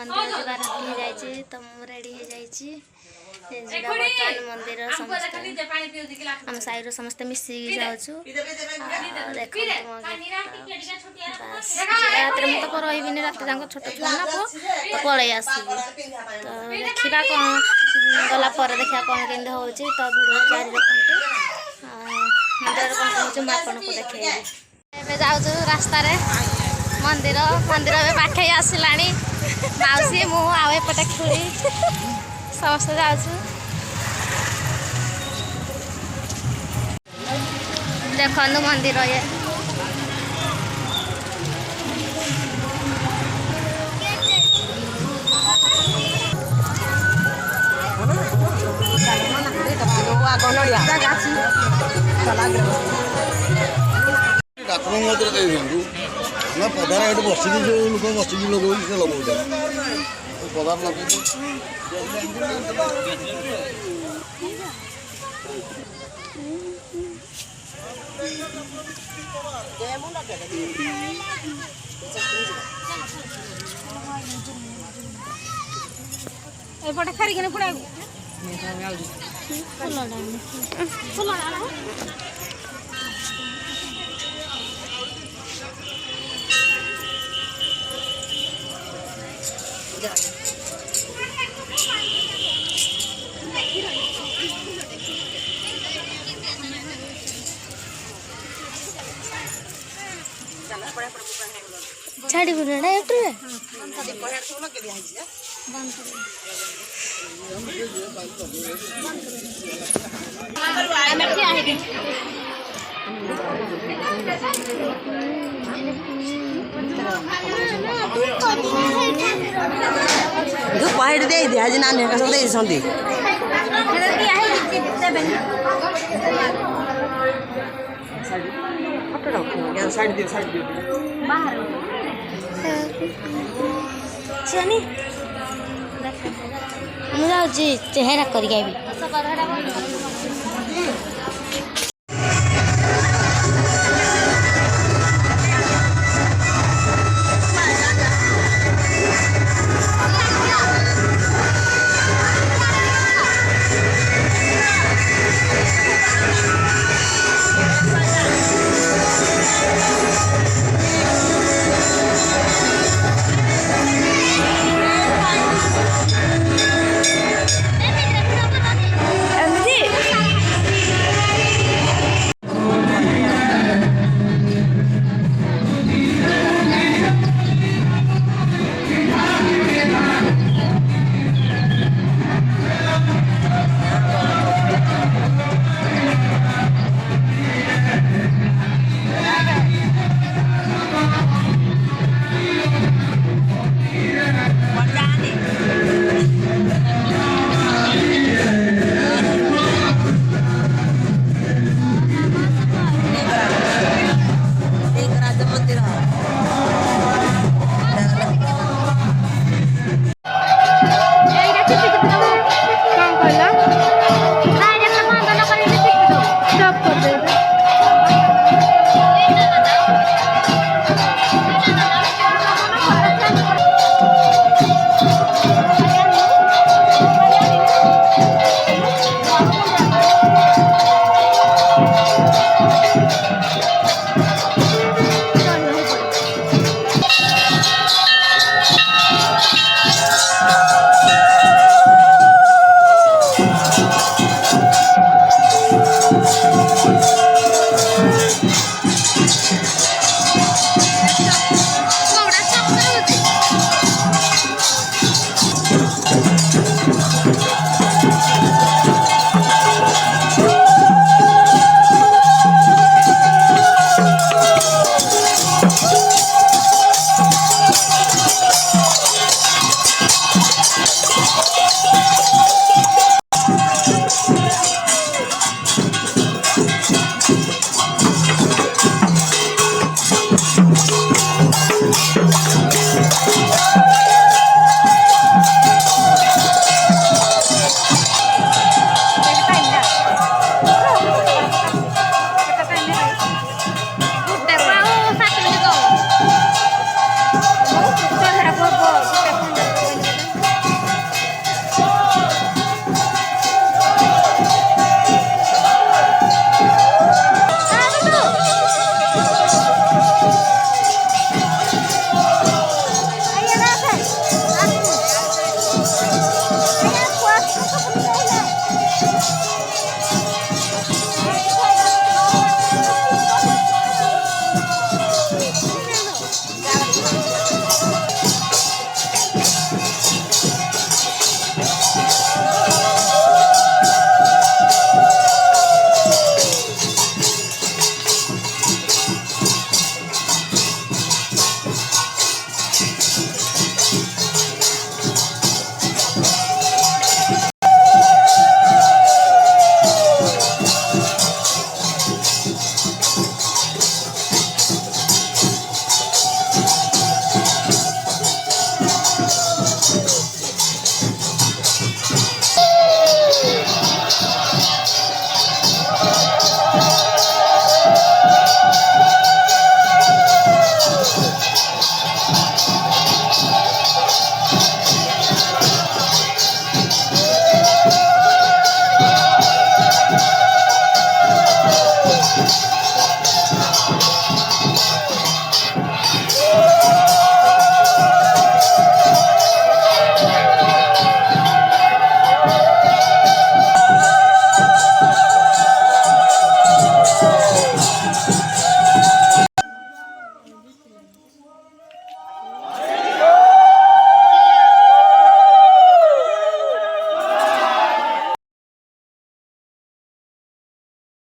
मंदिर जगह राति हो जाए तो मुझे रेडी हो जाए बर्तमान मंदिर समस्त आम साइर समस्ते मिसिकी जाऊँ देख रात में तो रही रात जाक छोट छुआ ना पो तो पलि आसबी तो देखा कौन गला देखा कौन केमती हो तो भिडियो जारी रखते मंदिर कौन कौन आपन को देखे जाऊँ रास्तार मंदिर मंदिर पाखे आसला मौसी मुझे खुड़ी समस्त जाऊँ देखु मंदिर ये ना पदार ये बस लोक बस लगे से लगे पदार लगे एपटे फेरिक पड़ा छाड़ी बुना एट्रे पाइट दे दिया आज नानी का सब दे संती साइड दे बाहर चनी मुझे चेहरा करके